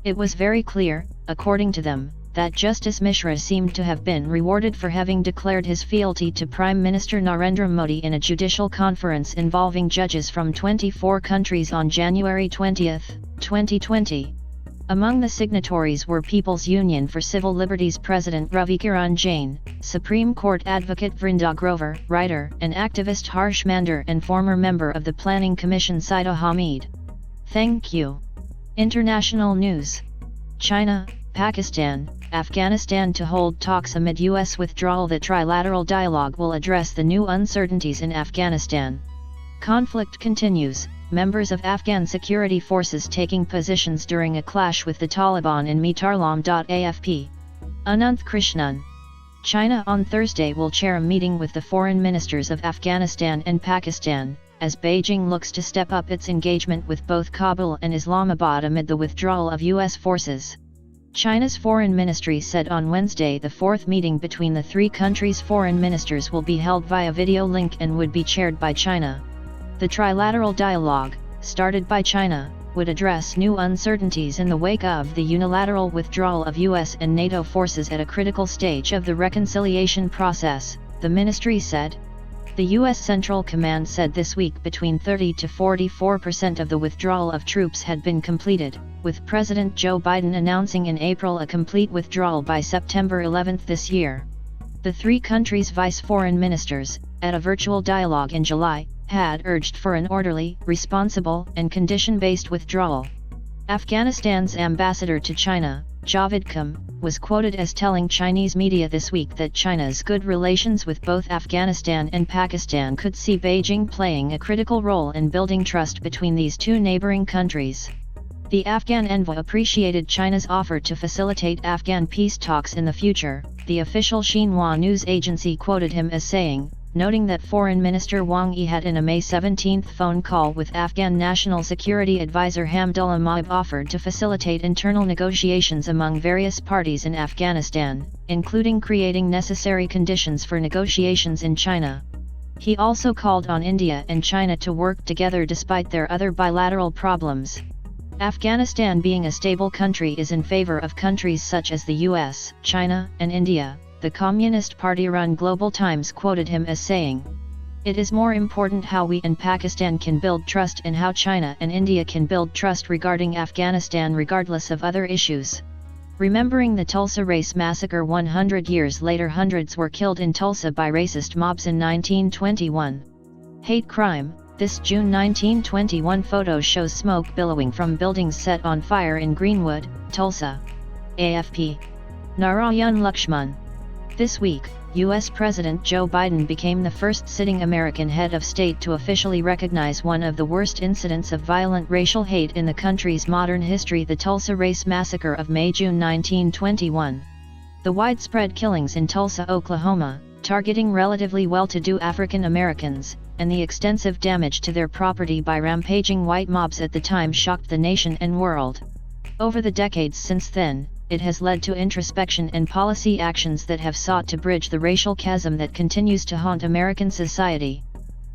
It was very clear, according to them, that Justice Mishra seemed to have been rewarded for having declared his fealty to Prime Minister Narendra Modi in a judicial conference involving judges from 24 countries on January 20, 2020. Among the signatories were People's Union for Civil Liberties President Ravi Kiran Jain, Supreme Court Advocate Vrinda Grover, writer and activist Harsh Mander and former member of the Planning Commission Saida Hamid. Thank you. International news. China, Pakistan, Afghanistan to hold talks amid U.S. withdrawal. The trilateral dialogue will address the new uncertainties in Afghanistan. Conflict continues. Members of Afghan security forces taking positions during a clash with the Taliban in Meetarlam. AFP. Ananth Krishnan. China on Thursday will chair a meeting with the foreign ministers of Afghanistan and Pakistan, as Beijing looks to step up its engagement with both Kabul and Islamabad amid the withdrawal of U.S. forces. China's foreign ministry said on Wednesday the fourth meeting between the three countries' foreign ministers will be held via video link and would be chaired by China. The trilateral dialogue, started by China, would address new uncertainties in the wake of the unilateral withdrawal of US and NATO forces at a critical stage of the reconciliation process, the ministry said. The U.S. Central Command said this week between 30 to 44% of the withdrawal of troops had been completed, with President Joe Biden announcing in April a complete withdrawal by September 11 this year. The three countries' vice foreign ministers, at a virtual dialogue in July, had urged for an orderly, responsible, and condition-based withdrawal. Afghanistan's ambassador to China, Javed Kam, was quoted as telling Chinese media this week that China's good relations with both Afghanistan and Pakistan could see Beijing playing a critical role in building trust between these two neighboring countries. The Afghan envoy appreciated China's offer to facilitate Afghan peace talks in the future, the official Xinhua news agency quoted him as saying, noting that Foreign Minister Wang Yi had in a May 17 phone call with Afghan National Security Advisor Hamdullah Maib offered to facilitate internal negotiations among various parties in Afghanistan, including creating necessary conditions for negotiations in China. He also called on India and China to work together despite their other bilateral problems. Afghanistan being a stable country is in favor of countries such as the US, China, and India, the Communist Party-run Global Times quoted him as saying. It is more important how we and Pakistan can build trust and how China and India can build trust regarding Afghanistan regardless of other issues. Remembering the Tulsa race massacre 100 years later, hundreds were killed in Tulsa by racist mobs in 1921. Hate crime. This June 1921 photo shows smoke billowing from buildings set on fire in Greenwood, Tulsa. AFP. Narayan Lakshman. This week, U.S. President Joe Biden became the first sitting American head of state to officially recognize one of the worst incidents of violent racial hate in the country's modern history, the Tulsa Race Massacre of May-June 1921. The widespread killings in Tulsa, Oklahoma, targeting relatively well-to-do African Americans, and the extensive damage to their property by rampaging white mobs at the time shocked the nation and world. Over the decades since then, it has led to introspection and policy actions that have sought to bridge the racial chasm that continues to haunt American society.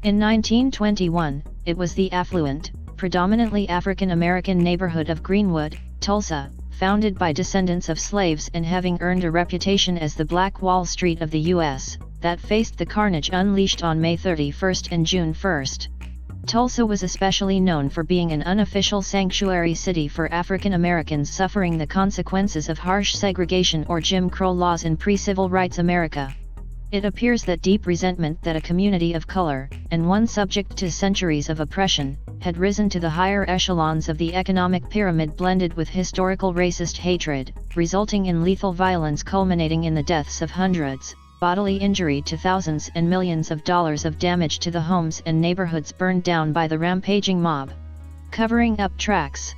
In 1921, it was the affluent, predominantly African American neighborhood of Greenwood, Tulsa, founded by descendants of slaves and having earned a reputation as the Black Wall Street of the U.S., that faced the carnage unleashed on May 31 and June 1. Tulsa was especially known for being an unofficial sanctuary city for African Americans suffering the consequences of harsh segregation or Jim Crow laws in pre-civil rights America. It appears that deep resentment that a community of color, and one subject to centuries of oppression, had risen to the higher echelons of the economic pyramid blended with historical racist hatred, resulting in lethal violence culminating in the deaths of hundreds, bodily injury to thousands and millions of dollars of damage to the homes and neighborhoods burned down by the rampaging mob. Covering up tracks.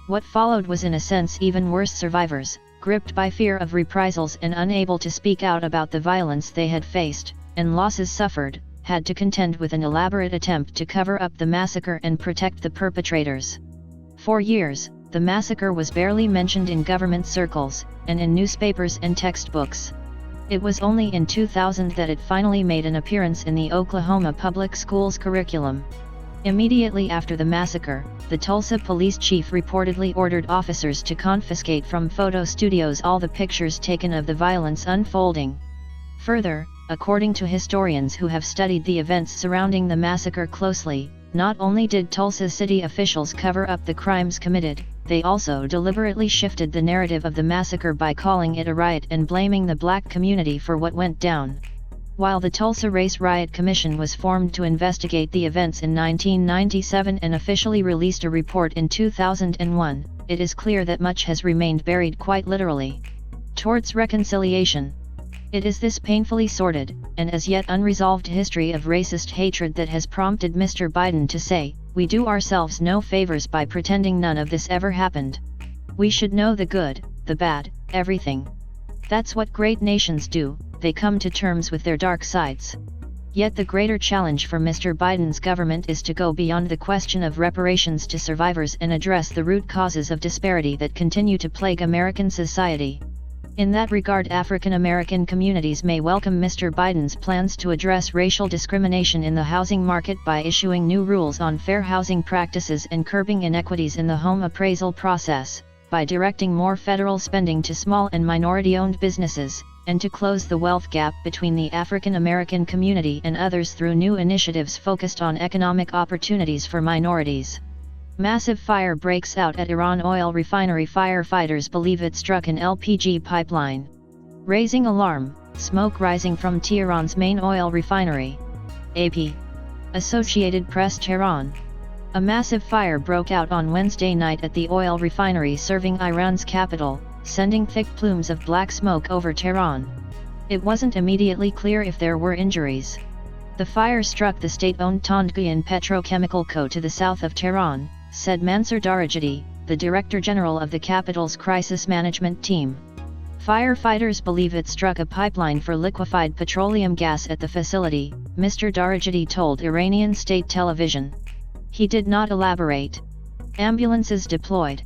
What followed was in a sense even worse. Survivors, gripped by fear of reprisals and unable to speak out about the violence they had faced, and losses suffered, had to contend with an elaborate attempt to cover up the massacre and protect the perpetrators. For years, the massacre was barely mentioned in government circles, and in newspapers and textbooks. It was only in 2000 that it finally made an appearance in the Oklahoma public schools curriculum. Immediately after the massacre, the Tulsa police chief reportedly ordered officers to confiscate from photo studios all the pictures taken of the violence unfolding. Further, according to historians who have studied the events surrounding the massacre closely, not only did Tulsa city officials cover up the crimes committed, they also deliberately shifted the narrative of the massacre by calling it a riot and blaming the black community for what went down. While the Tulsa Race Riot Commission was formed to investigate the events in 1997 and officially released a report in 2001, it is clear that much has remained buried, quite literally. Towards reconciliation. It is this painfully sordid, and as yet unresolved history of racist hatred that has prompted Mr. Biden to say, "We do ourselves no favors by pretending none of this ever happened. We should know the good, the bad, everything. That's what great nations do, they come to terms with their dark sides." Yet the greater challenge for Mr. Biden's government is to go beyond the question of reparations to survivors and address the root causes of disparity that continue to plague American society. In that regard, African American communities may welcome Mr. Biden's plans to address racial discrimination in the housing market by issuing new rules on fair housing practices and curbing inequities in the home appraisal process, by directing more federal spending to small and minority-owned businesses, and to close the wealth gap between the African American community and others through new initiatives focused on economic opportunities for minorities. Massive fire breaks out at Iran oil refinery. Firefighters believe it struck an LPG pipeline. Raising alarm, smoke rising from Tehran's main oil refinery. AP. Associated Press. Tehran. A massive fire broke out on Wednesday night at the oil refinery serving Iran's capital, sending thick plumes of black smoke over Tehran. It wasn't immediately clear if there were injuries. The fire struck the state-owned Tandgian Petrochemical Co. to the south of Tehran, said Mansour Darajati, the Director General of the capital's crisis management team. Firefighters believe it struck a pipeline for liquefied petroleum gas at the facility, Mr. Darajati told Iranian state television. He did not elaborate. Ambulances deployed.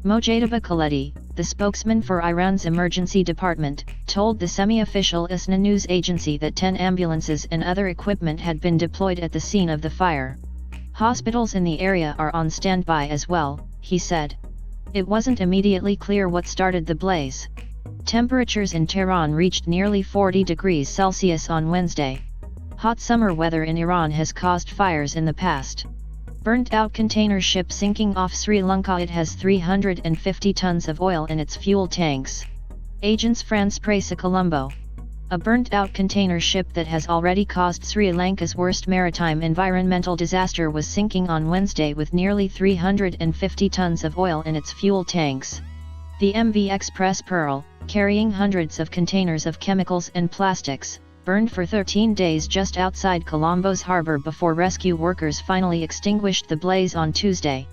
Mojtaba Khaledi, the spokesman for Iran's emergency department, told the semi-official ISNA news agency that 10 ambulances and other equipment had been deployed at the scene of the fire. Hospitals in the area are on standby as well, he said. It wasn't immediately clear what started the blaze. Temperatures in Tehran reached nearly 40 degrees Celsius on Wednesday. Hot summer weather in Iran has caused fires in the past. Burnt-out container ship sinking off Sri Lanka. It has 350 tons of oil in its fuel tanks. Agence France-Presse Colombo. A burnt-out container ship that has already caused Sri Lanka's worst maritime environmental disaster was sinking on Wednesday with nearly 350 tons of oil in its fuel tanks. The MV Express Pearl, carrying hundreds of containers of chemicals and plastics, burned for 13 days just outside Colombo's harbor before rescue workers finally extinguished the blaze on Tuesday.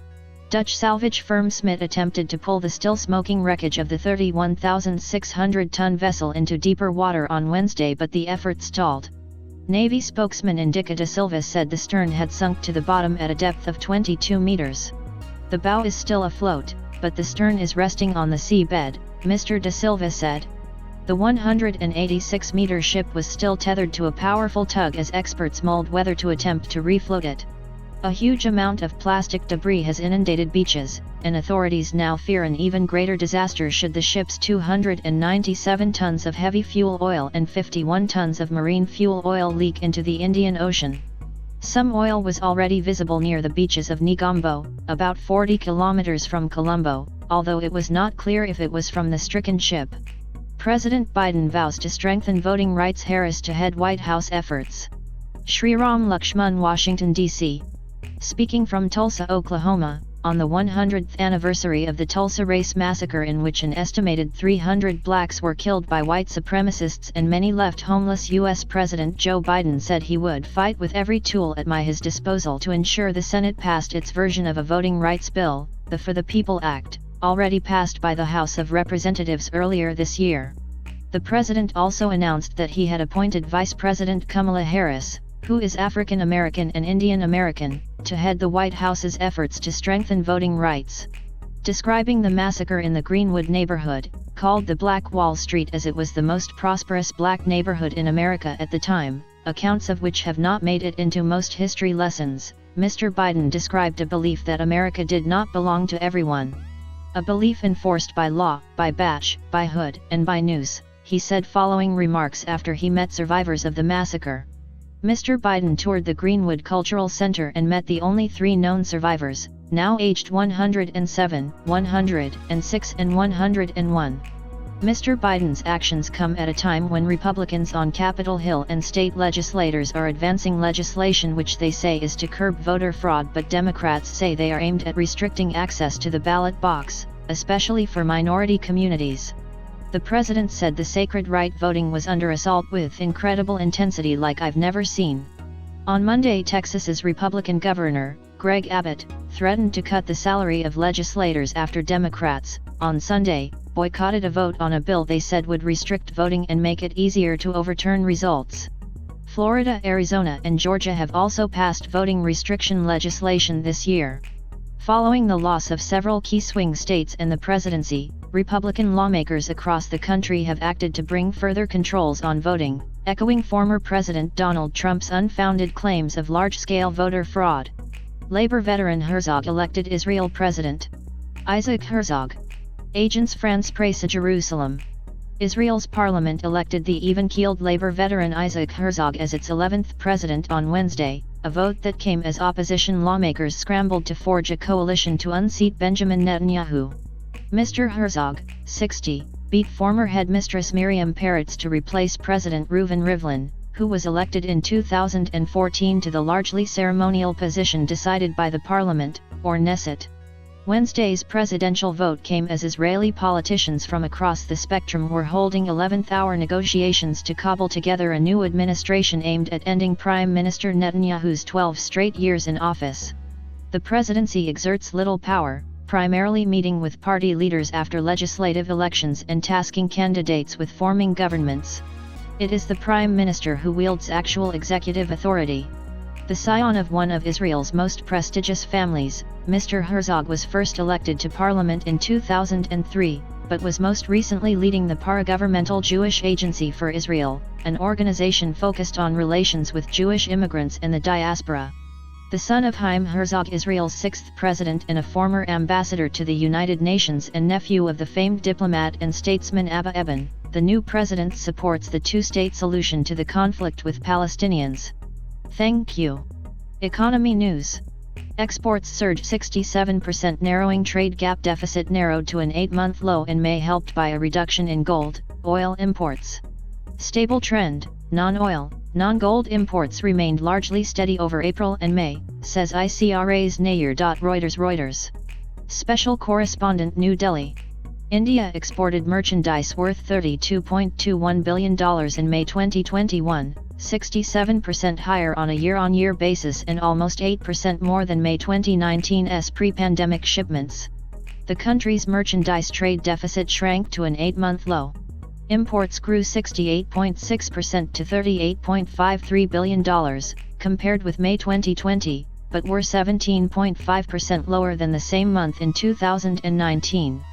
Dutch salvage firm Smit attempted to pull the still smoking wreckage of the 31,600-ton vessel into deeper water on Wednesday, but the effort stalled. Navy spokesman Indica da Silva said the stern had sunk to the bottom at a depth of 22 meters. The bow is still afloat, but the stern is resting on the seabed, Mr. da Silva said. The 186-meter ship was still tethered to a powerful tug as experts mulled whether to attempt to refloat it. A huge amount of plastic debris has inundated beaches, and authorities now fear an even greater disaster should the ship's 297 tons of heavy fuel oil and 51 tons of marine fuel oil leak into the Indian Ocean. Some oil was already visible near the beaches of Negombo, about 40 kilometers from Colombo, although it was not clear if it was from the stricken ship. President Biden vows to strengthen voting rights. Harris to head White House efforts. Sri Ram Lakshman, Washington, D.C. Speaking from Tulsa, Oklahoma, on the 100th anniversary of the Tulsa Race Massacre, in which an estimated 300 blacks were killed by white supremacists and many left homeless, U.S. President Joe Biden said he would fight with every tool at his disposal to ensure the Senate passed its version of a voting rights bill, the For the People Act, already passed by the House of Representatives earlier this year. The president also announced that he had appointed Vice President Kamala Harris, who is African American and Indian American, to head the White House's efforts to strengthen voting rights. Describing the massacre in the Greenwood neighborhood, called the Black Wall Street as it was the most prosperous black neighborhood in America at the time, accounts of which have not made it into most history lessons, Mr. Biden described a belief that America did not belong to everyone. A belief enforced by law, by batch, by hood, and by news, he said following remarks after he met survivors of the massacre. Mr. Biden toured the Greenwood Cultural Center and met the only 3 known survivors, now aged 107, 106 and 101. Mr. Biden's actions come at a time when Republicans on Capitol Hill and state legislators are advancing legislation which they say is to curb voter fraud, but Democrats say they are aimed at restricting access to the ballot box, especially for minority communities. The president said the sacred right voting was under assault with incredible intensity like I've never seen. On Monday, Texas's Republican governor, Greg Abbott, threatened to cut the salary of legislators after Democrats, on Sunday, boycotted a vote on a bill they said would restrict voting and make it easier to overturn results. Florida, Arizona, and Georgia have also passed voting restriction legislation this year. Following the loss of several key swing states and the presidency, Republican lawmakers across the country have acted to bring further controls on voting, echoing former President Donald Trump's unfounded claims of large-scale voter fraud. Labor veteran Herzog elected Israel president. Isaac Herzog. Agence France-Presse Jerusalem. Israel's parliament elected the even-keeled Labor veteran Isaac Herzog as its 11th president on Wednesday, a vote that came as opposition lawmakers scrambled to forge a coalition to unseat Benjamin Netanyahu. Mr. Herzog, 60, beat former headmistress Miriam Peretz to replace President Reuven Rivlin, who was elected in 2014 to the largely ceremonial position decided by the parliament, or Knesset. Wednesday's presidential vote came as Israeli politicians from across the spectrum were holding 11th-hour negotiations to cobble together a new administration aimed at ending Prime Minister Netanyahu's 12 straight years in office. The presidency exerts little power, primarily meeting with party leaders after legislative elections and tasking candidates with forming governments. It is the Prime Minister who wields actual executive authority. The scion of one of Israel's most prestigious families, Mr. Herzog was first elected to parliament in 2003, but was most recently leading the Paragovernmental Jewish Agency for Israel, an organization focused on relations with Jewish immigrants in the diaspora. The son of Chaim Herzog, Israel's 6th president and a former ambassador to the United Nations and nephew of the famed diplomat and statesman Abba Eban, the new president supports the two-state solution to the conflict with Palestinians. Thank you. Economy news. Exports surged 67%, narrowing trade gap. Deficit narrowed to an 8-month low in May, helped by a reduction in gold, oil imports. Stable trend. Non-oil, non-gold imports remained largely steady over April and May, says ICRA's Nair. Reuters. Special correspondent, New Delhi. India exported merchandise worth $32.21 billion in May 2021, 67% higher on a year-on-year basis and almost 8% more than May 2019's pre-pandemic shipments. The country's merchandise trade deficit shrank to an 8-month low. Imports grew 68.6% to $38.53 billion, compared with May 2020, but were 17.5% lower than the same month in 2019.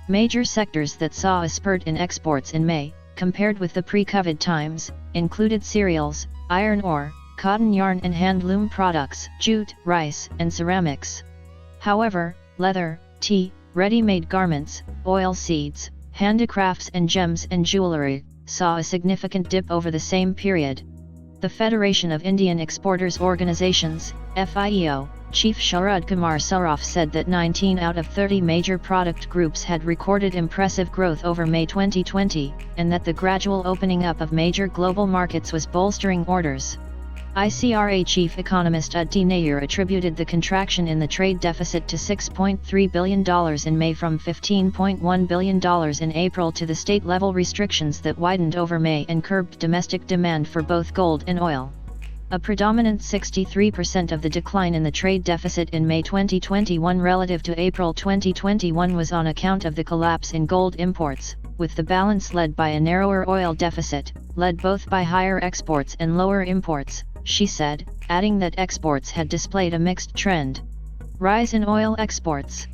Major sectors that saw a spurt in exports in May, compared with the pre-COVID times, included cereals, iron ore, cotton yarn and handloom products, jute, rice, and ceramics. However, leather, tea, ready-made garments, oilseeds, handicrafts and gems and jewelry saw a significant dip over the same period. The Federation of Indian Exporters Organizations, FIEO, Chief Sharad Kumar Saraf said that 19 out of 30 major product groups had recorded impressive growth over May 2020, and that the gradual opening up of major global markets was bolstering orders. ICRA chief economist Adjourns Nair attributed the contraction in the trade deficit to $6.3 billion in May from $15.1 billion in April to the state-level restrictions that widened over May and curbed domestic demand for both gold and oil. A predominant 63% of the decline in the trade deficit in May 2021 relative to April 2021 was on account of the collapse in gold imports, with the balance led by a narrower oil deficit, led both by higher exports and lower imports, she said, adding that exports had displayed a mixed trend. Rise in oil exports.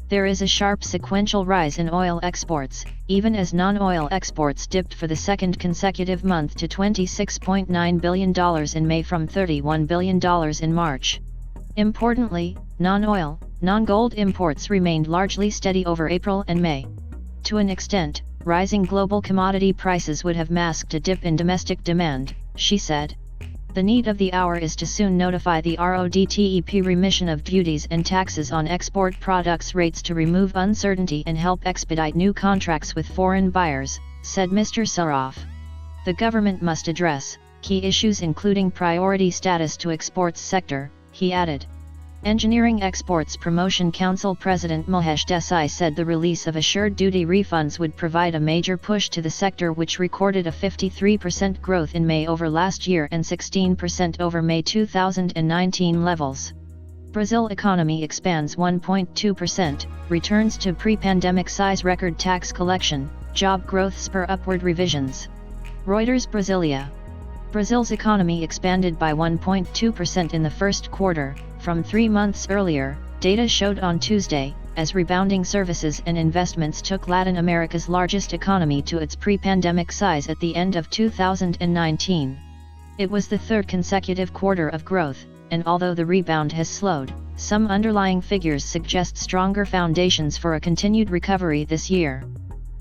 There is a sharp sequential rise in oil exports, even as non-oil exports dipped for the second consecutive month to $26.9 billion in May from $31 billion in March. Importantly, non-oil, non-gold imports remained largely steady over April and May. To an extent, rising global commodity prices would have masked a dip in domestic demand, she said. The need of the hour is to soon notify the RODTEP remission of duties and taxes on export products rates to remove uncertainty and help expedite new contracts with foreign buyers, said Mr. Saraf. The government must address key issues including priority status to exports sector, he added. Engineering Exports Promotion Council President Mahesh Desai said the release of assured duty refunds would provide a major push to the sector, which recorded a 53% growth in May over last year and 16% over May 2019 levels. Brazil economy expands 1.2%, returns to pre-pandemic size, record tax collection, job growth spur upward revisions. Reuters Brasilia. Brazil's economy expanded by 1.2% in the first quarter, from 3 months earlier, data showed on Tuesday, as rebounding services and investments took Latin America's largest economy to its pre-pandemic size at the end of 2019. It was the third consecutive quarter of growth, and although the rebound has slowed, some underlying figures suggest stronger foundations for a continued recovery this year.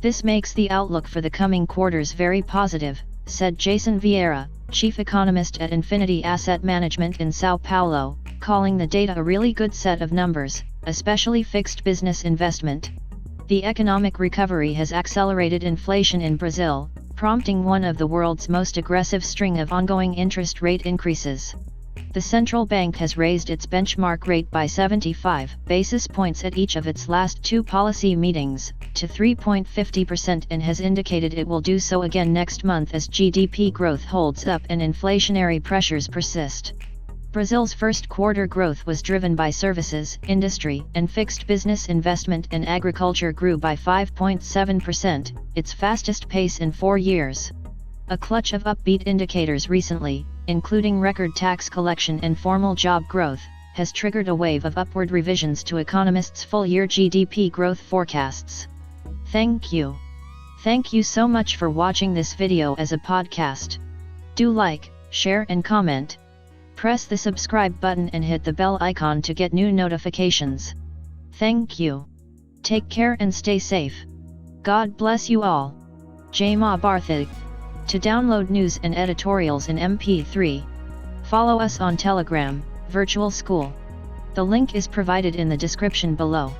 This makes the outlook for the coming quarters very positive, said Jason Vieira, chief economist at Infinity Asset Management in Sao Paulo, calling the data a really good set of numbers, especially fixed business investment. The economic recovery has accelerated inflation in Brazil, prompting one of the world's most aggressive string of ongoing interest rate increases. The central bank has raised its benchmark rate by 75 basis points at each of its last 2 policy meetings, to 3.50%, and has indicated it will do so again next month as GDP growth holds up and inflationary pressures persist. Brazil's first quarter growth was driven by services, industry, and fixed business investment, and agriculture grew by 5.7%, its fastest pace in 4 years. A clutch of upbeat indicators recently, including record tax collection and formal job growth, has triggered a wave of upward revisions to economists' full-year GDP growth forecasts. Thank you. Thank you so much for watching this video as a podcast. Do like, share and comment. Press the subscribe button and hit the bell icon to get new notifications. Thank you. Take care and stay safe. God bless you all. Jai Bharati. To download news and editorials in MP3, follow us on Telegram, Virtual School. The link is provided in the description below.